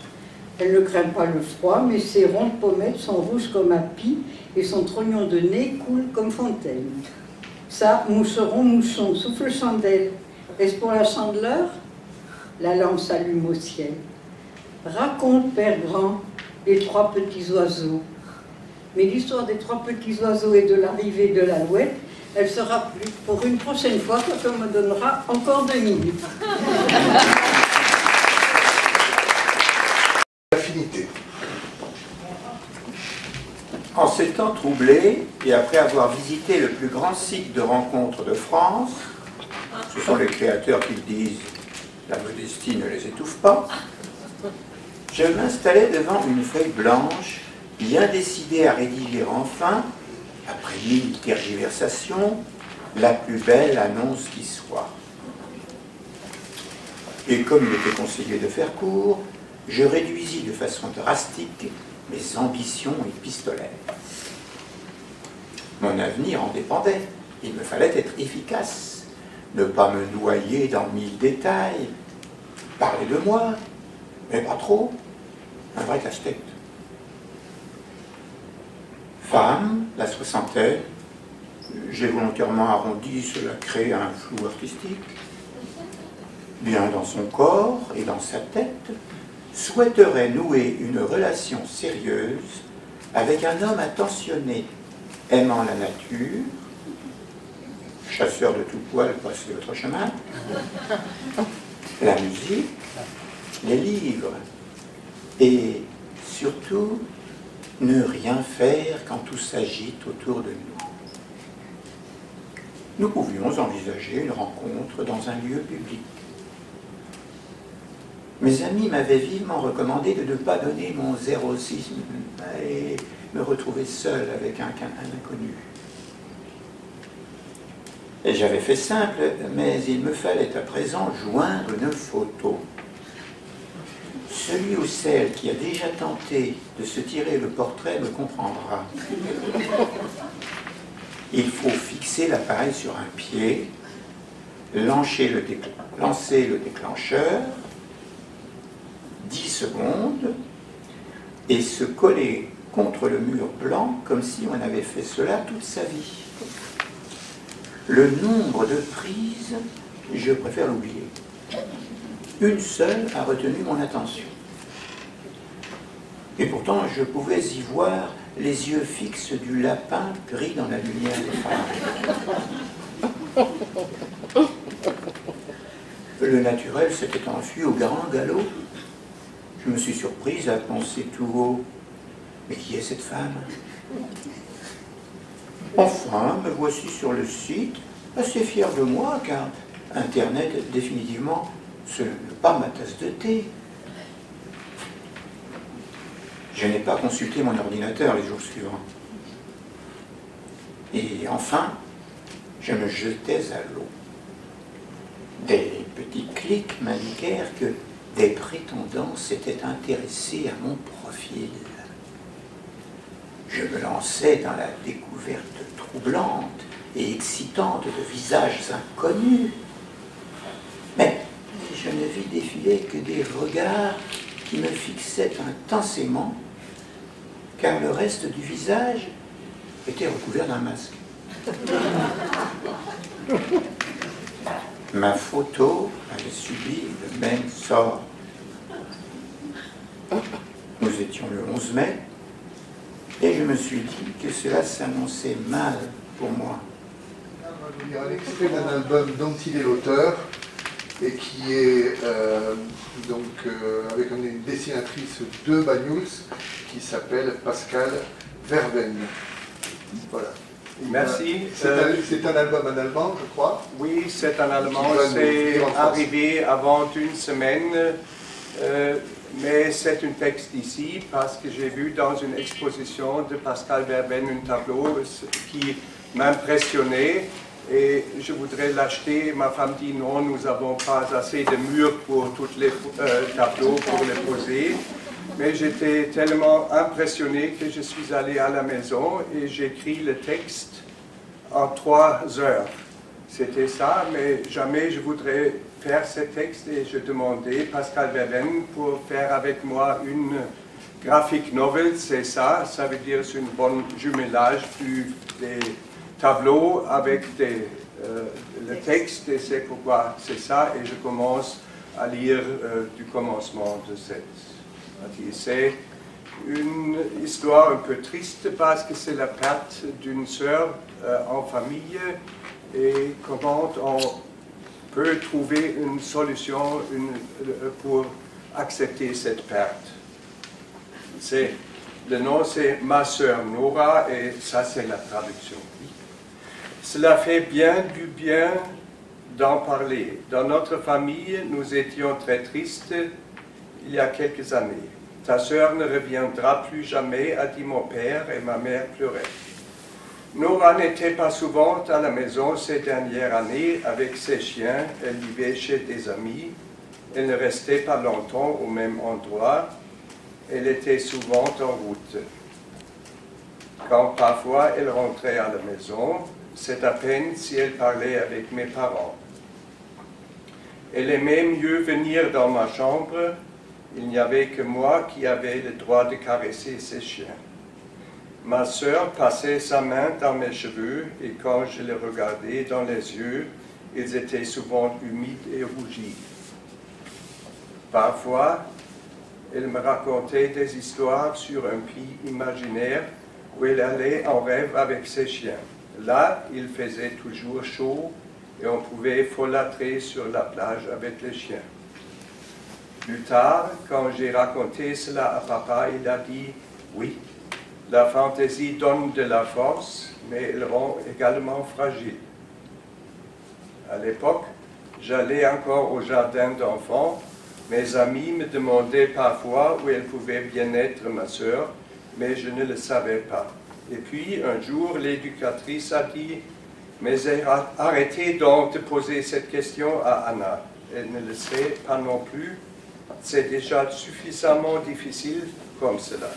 Elle ne craint pas le froid, mais ses rondes pommettes sont rouges comme un pis et son trognon de nez coule comme fontaine. Ça, moucheron, mouchon, souffle chandelle. Est-ce pour la chandeleur? La lampe s'allume au ciel. Raconte, Père Grand, les 3 petits oiseaux. Mais l'histoire des 3 petits oiseaux et de l'arrivée de l'Alouette, elle sera plus pour une prochaine fois quand on me donnera encore 2 minutes. Affinité. En ces temps troublés, et après avoir visité le plus grand site de rencontre de France, ce sont les créateurs qui le disent, la modestie ne les étouffe pas, je m'installais devant une feuille blanche, bien décidé à rédiger enfin, après 1000 tergiversations, la plus belle annonce qui soit. Et comme il était conseillé de faire court, je réduisis de façon drastique mes ambitions épistolaires. Mon avenir en dépendait. Il me fallait être efficace, ne pas me noyer dans 1000 détails, parler de moi, mais pas trop, un vrai casse-tête. Femme, la soixantaine, j'ai volontairement arrondi, cela crée un flou artistique, bien dans son corps et dans sa tête, souhaiterait nouer une relation sérieuse avec un homme attentionné, aimant la nature, chasseur de tout poil, passez votre chemin, la musique, les livres, et surtout, ne rien faire quand tout s'agite autour de nous. Nous pouvions envisager une rencontre dans un lieu public. Mes amis m'avaient vivement recommandé de ne pas donner mon 06 et me retrouver seul avec un inconnu. Et j'avais fait simple, mais il me fallait à présent joindre une photo. Celui ou celle qui a déjà tenté de se tirer le portrait me comprendra. Il faut fixer l'appareil sur un pied, lancer le déclencheur, 10 secondes, et se coller contre le mur blanc comme si on avait fait cela toute sa vie. Le nombre de prises, je préfère l'oublier. Une seule a retenu mon attention. Et pourtant, je pouvais y voir les yeux fixes du lapin gris dans la lumière des phares. Le naturel s'était enfui au grand galop. Je me suis surprise à penser tout haut, mais qui est cette femme? Enfin, me voici sur le site, assez fier de moi, car Internet, définitivement, ce n'est pas ma tasse de thé. Je n'ai pas consulté mon ordinateur les jours suivants. Et enfin, je me jetais à l'eau. Des petits clics m'indiquèrent que des prétendants s'étaient intéressés à mon profil. Je me lançais dans la découverte troublante et excitante de visages inconnus. Mais je ne vis défiler que des regards qui me fixaient intensément, car le reste du visage était recouvert d'un masque. Ma photo avait subi le même sort. Nous étions le 11 mai, et je me suis dit que cela s'annonçait mal pour moi. On va vous lire un extrait d'un album dont il est l'auteur, et qui est avec une dessinatrice de Banyuls qui s'appelle Pascal Verveine. Voilà. Merci. C'est un album en allemand, je crois. Oui, c'est un allemand. C'est arrivé avant une semaine, mais c'est un texte ici parce que j'ai vu dans une exposition de Pascal Verveine un tableau qui m'impressionnait. Et je voudrais l'acheter. Ma femme dit non, nous n'avons pas assez de murs pour tous les tableaux pour les poser. Mais j'étais tellement impressionné que je suis allé à la maison et j'ai écrit le texte en 3 heures. C'était ça, mais jamais je voudrais faire ce texte et je demandais Pascal Verveine pour faire avec moi une graphic novel, c'est ça. Ça veut dire c'est un bon jumelage des tableau avec le texte, et c'est pourquoi c'est ça, et je commence à lire du commencement de cette partie. C'est une histoire un peu triste parce que c'est la perte d'une sœur en famille, et comment on peut trouver une solution pour accepter cette perte. Le nom c'est Ma sœur Nora, et ça c'est la traduction. Cela fait bien du bien d'en parler. Dans notre famille, nous étions très tristes il y a quelques années. Ta sœur ne reviendra plus jamais, a dit mon père, et ma mère pleurait. Nora n'était pas souvent à la maison ces dernières années avec ses chiens. Elle vivait chez des amis. Elle ne restait pas longtemps au même endroit. Elle était souvent en route. Quand parfois elle rentrait à la maison, c'est à peine si elle parlait avec mes parents. Elle aimait mieux venir dans ma chambre. Il n'y avait que moi qui avais le droit de caresser ses chiens. Ma sœur passait sa main dans mes cheveux et quand je les regardais dans les yeux, ils étaient souvent humides et rougis. Parfois, elle me racontait des histoires sur un pays imaginaire où elle allait en rêve avec ses chiens. Là, il faisait toujours chaud et on pouvait folâtrer sur la plage avec les chiens. Plus tard, quand j'ai raconté cela à papa, il a dit « Oui, la fantaisie donne de la force, mais elle rend également fragile. » À l'époque, j'allais encore au jardin d'enfants Mes amis me demandaient parfois où elle pouvait bien être ma sœur, mais je ne le savais pas. Et puis, un jour, l'éducatrice a dit « Mais arrêtez donc de poser cette question à Anna. Elle ne le sait pas non plus. C'est déjà suffisamment difficile comme cela. »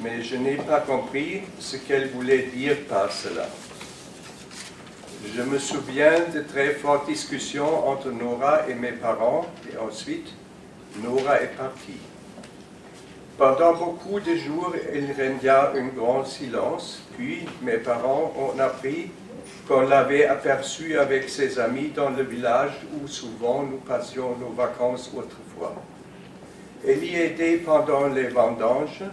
Mais je n'ai pas compris ce qu'elle voulait dire par cela. Je me souviens de très fortes discussions entre Nora et mes parents, et ensuite, Nora est partie. Pendant beaucoup de jours, il régna un grand silence, puis mes parents ont appris qu'on l'avait aperçue avec ses amis dans le village où souvent nous passions nos vacances autrefois. Elle y était pendant les vendanges.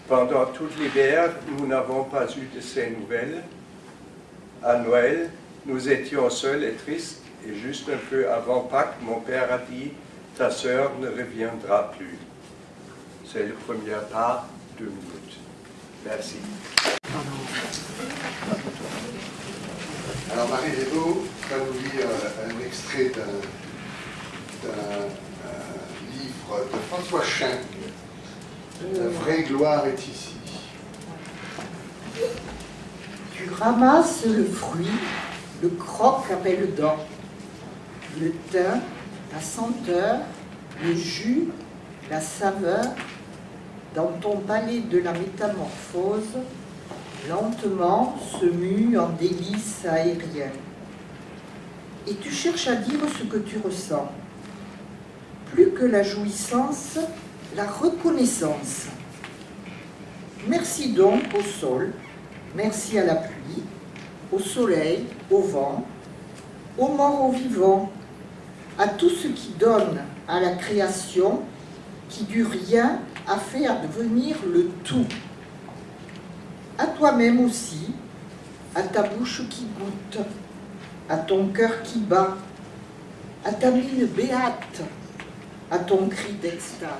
Pendant tout l'hiver, nous n'avons pas eu de ses nouvelles. À Noël, nous étions seuls et tristes, et juste un peu avant Pâques, mon père a dit « Ta sœur ne reviendra plus ». C'est le premier pas, 2 minutes. Merci. Alors Marie Reynaud va nous lire un extrait d'un livre de François Schenck, « La vraie gloire est ici ». Tu ramasses le fruit, le croc avec le dent, le thym, la senteur, le jus, la saveur, dans ton palais de la métamorphose, lentement se mue en délices aériennes. Et tu cherches à dire ce que tu ressens. Plus que la jouissance, la reconnaissance. Merci donc au sol, merci à la pluie, au soleil, au vent, aux morts, aux vivants, à tout ce qui donne à la création, qui du rien a fait advenir le tout. À toi-même aussi, à ta bouche qui goûte, à ton cœur qui bat, à ta mine béate, à ton cri d'extase.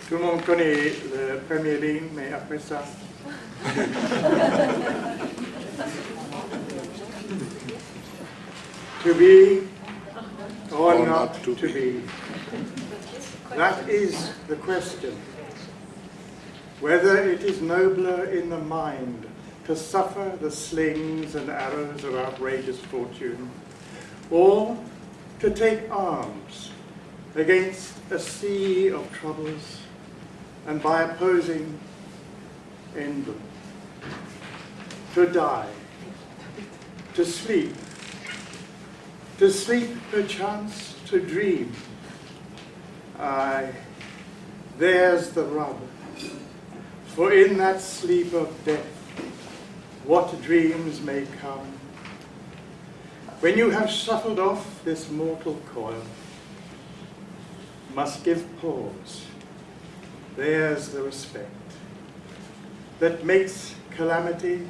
Tout le monde connaît la première ligne, mais après ça... To be or not to be. That is the question. Whether it is nobler in the mind to suffer the slings and arrows of outrageous fortune, or to take arms against a sea of troubles, and by opposing, end them. To die, to sleep perchance to dream. Aye, there's the rub. For in that sleep of death, what dreams may come. When you have shuffled off this mortal coil, must give pause. There's the respect that makes calamity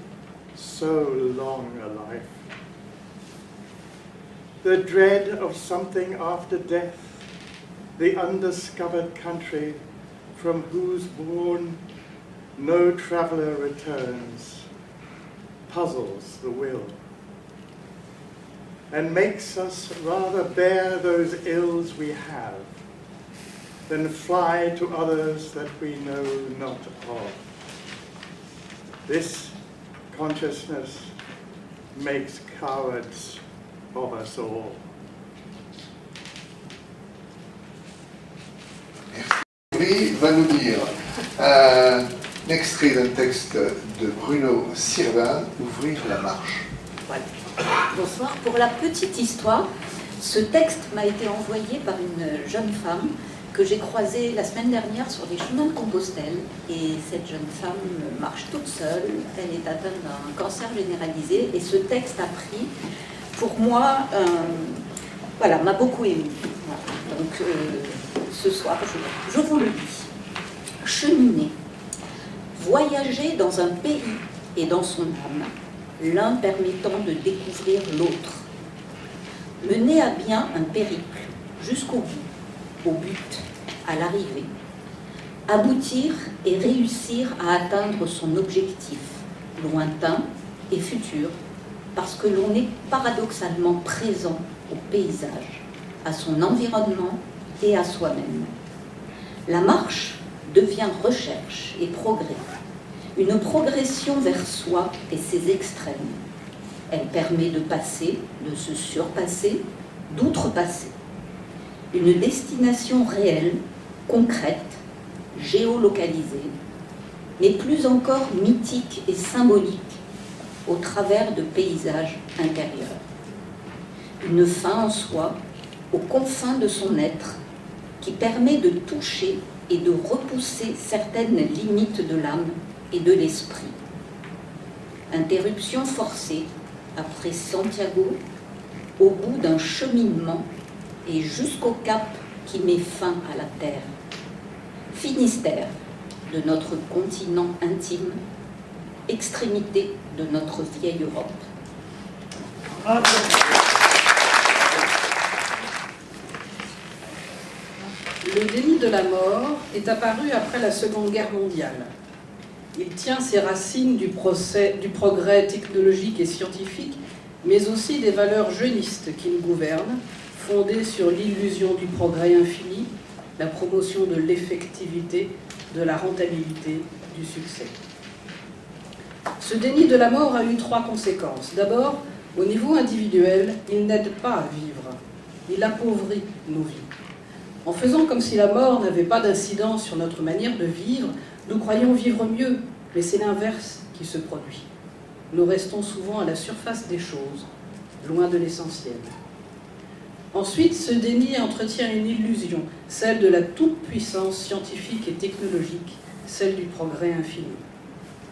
so long a life. The dread of something after death, the undiscovered country from whose bourne no traveller returns, puzzles the will, and makes us rather bear those ills we have than fly to others that we know not of. This consciousness makes cowards of us all. Merci. Va nous lire un extrait d'un texte de Bruno Sirvin, Ouvrir la marche. Voilà. Bonsoir. Pour la petite histoire, ce texte m'a été envoyé par une jeune femme que j'ai croisée la semaine dernière sur les chemins de Compostelle. Et cette jeune femme marche toute seule, elle est atteinte d'un cancer généralisé, et ce texte a pris, pour moi, voilà, m'a beaucoup ému. Voilà. Donc, ce soir, je vous le dis. Cheminer. Voyager dans un pays et dans son âme, l'un permettant de découvrir l'autre. Mener à bien un périple, jusqu'au bout, au but, à l'arrivée. Aboutir et réussir à atteindre son objectif, lointain et futur, parce que l'on est paradoxalement présent au paysage, à son environnement et à soi-même. La marche devient recherche et progrès, une progression vers soi et ses extrêmes. Elle permet de passer, de se surpasser, d'outrepasser. Une destination réelle, concrète, géolocalisée, mais plus encore mythique et symbolique, au travers de paysages intérieurs. Une fin en soi, aux confins de son être, qui permet de toucher et de repousser certaines limites de l'âme et de l'esprit. Interruption forcée, après Santiago, au bout d'un cheminement et jusqu'au cap qui met fin à la terre. Finistère de notre continent intime, extrémité de notre vieille Europe. Le déni de la mort est apparu après la Seconde Guerre mondiale. Il tient ses racines du progrès technologique et scientifique, mais aussi des valeurs jeunistes qui nous gouvernent, fondées sur l'illusion du progrès infini, la promotion de l'effectivité, de la rentabilité, du succès. Ce déni de la mort a eu 3 conséquences. D'abord, au niveau individuel, il n'aide pas à vivre, il appauvrit nos vies. En faisant comme si la mort n'avait pas d'incidence sur notre manière de vivre, nous croyons vivre mieux, mais c'est l'inverse qui se produit. Nous restons souvent à la surface des choses, loin de l'essentiel. Ensuite, ce déni entretient une illusion, celle de la toute-puissance scientifique et technologique, celle du progrès infini.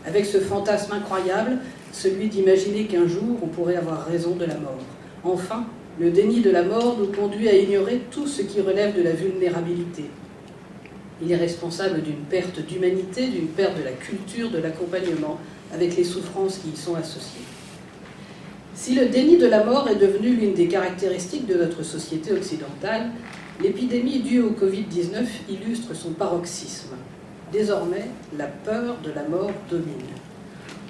Avec ce fantasme incroyable, celui d'imaginer qu'un jour on pourrait avoir raison de la mort. Enfin, le déni de la mort nous conduit à ignorer tout ce qui relève de la vulnérabilité. Il est responsable d'une perte d'humanité, d'une perte de la culture, de l'accompagnement, avec les souffrances qui y sont associées. Si le déni de la mort est devenu l'une des caractéristiques de notre société occidentale, l'épidémie due au Covid-19 illustre son paroxysme. Désormais, la peur de la mort domine.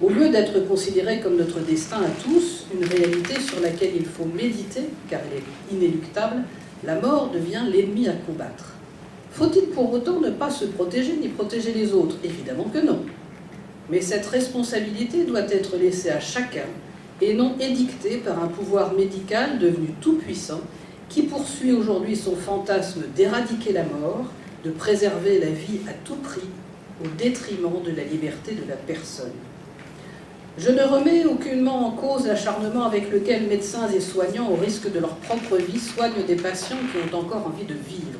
Au lieu d'être considérée comme notre destin à tous, une réalité sur laquelle il faut méditer, car elle est inéluctable, la mort devient l'ennemi à combattre. Faut-il pour autant ne pas se protéger ni protéger les autres? Évidemment que non. Mais cette responsabilité doit être laissée à chacun et non édictée par un pouvoir médical devenu tout-puissant qui poursuit aujourd'hui son fantasme d'éradiquer la mort, de préserver la vie à tout prix au détriment de la liberté de la personne. Je ne remets aucunement en cause l'acharnement avec lequel médecins et soignants, au risque de leur propre vie, soignent des patients qui ont encore envie de vivre.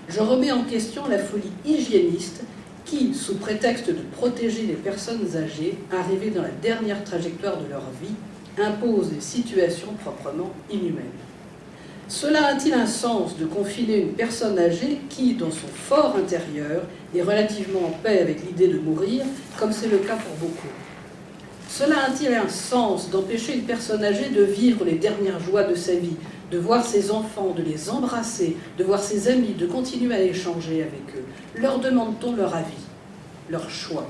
Je remets en question la folie hygiéniste qui, sous prétexte de protéger les personnes âgées, arrivées dans la dernière trajectoire de leur vie, impose des situations proprement inhumaines. Cela a-t-il un sens de confiner une personne âgée qui, dans son fort intérieur, est relativement en paix avec l'idée de mourir, comme c'est le cas pour beaucoup? Cela a-t-il un sens d'empêcher une personne âgée de vivre les dernières joies de sa vie, de voir ses enfants, de les embrasser, de voir ses amis, de continuer à échanger avec eux? Leur demande-t-on leur avis, leur choix?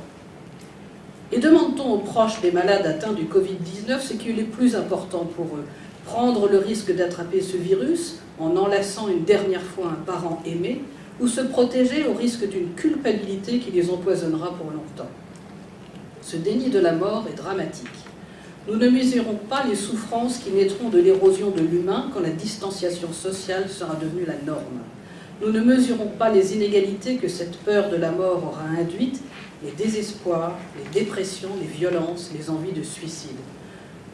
Et demande-t-on aux proches des malades atteints du Covid-19 ce qui est le plus important pour eux? Prendre le risque d'attraper ce virus en enlaçant une dernière fois un parent aimé, ou se protéger au risque d'une culpabilité qui les empoisonnera pour longtemps? Ce déni de la mort est dramatique. Nous ne mesurons pas les souffrances qui naîtront de l'érosion de l'humain quand la distanciation sociale sera devenue la norme. Nous ne mesurons pas les inégalités que cette peur de la mort aura induites, les désespoirs, les dépressions, les violences, les envies de suicide.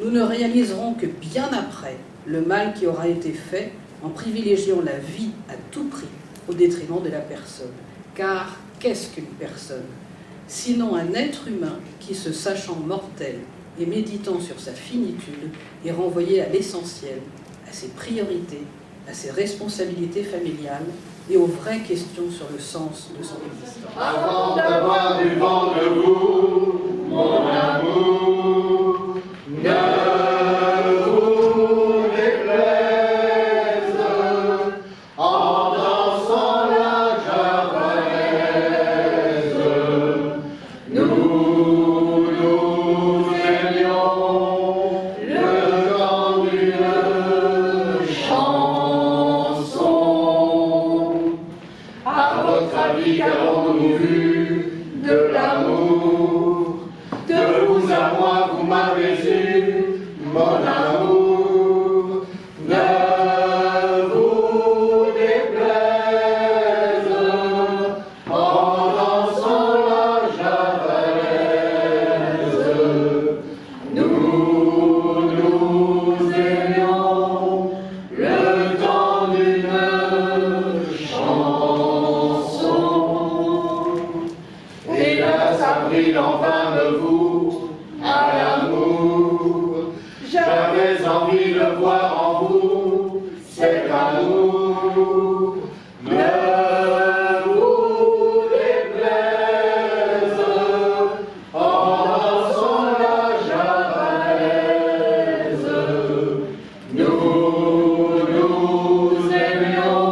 Nous ne réaliserons que bien après le mal qui aura été fait en privilégiant la vie à tout prix au détriment de la personne. Car qu'est-ce qu'une personne? Sinon un être humain qui, se sachant mortel et méditant sur sa finitude, est renvoyé à l'essentiel, à ses priorités, à ses responsabilités familiales et aux vraies questions sur le sens de son existence. Avant d'avoir du vent debout, mon amour, ne vous déplaise, en dansant la javanaise, nous aimions le vent d'une chanson. vie qu'avons-nous vu de l'amour. De vous à moi, vous m'avez eu, mon amour. Ne vous déplaise en dansant la javanaise. Nous nous aimions le temps d'une chanson. Hélas, avril en vain me voue à l'amour. J'avais envie de voir en vous cet amour. Ne vous déplaise en dansant la javanaise. Nous nous aimions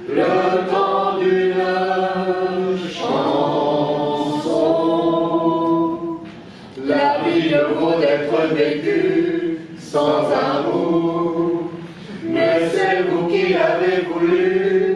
le temps d'une chanson. La vie ne vaut d'être vécue sans amour, mais c'est vous qui l'avez voulu.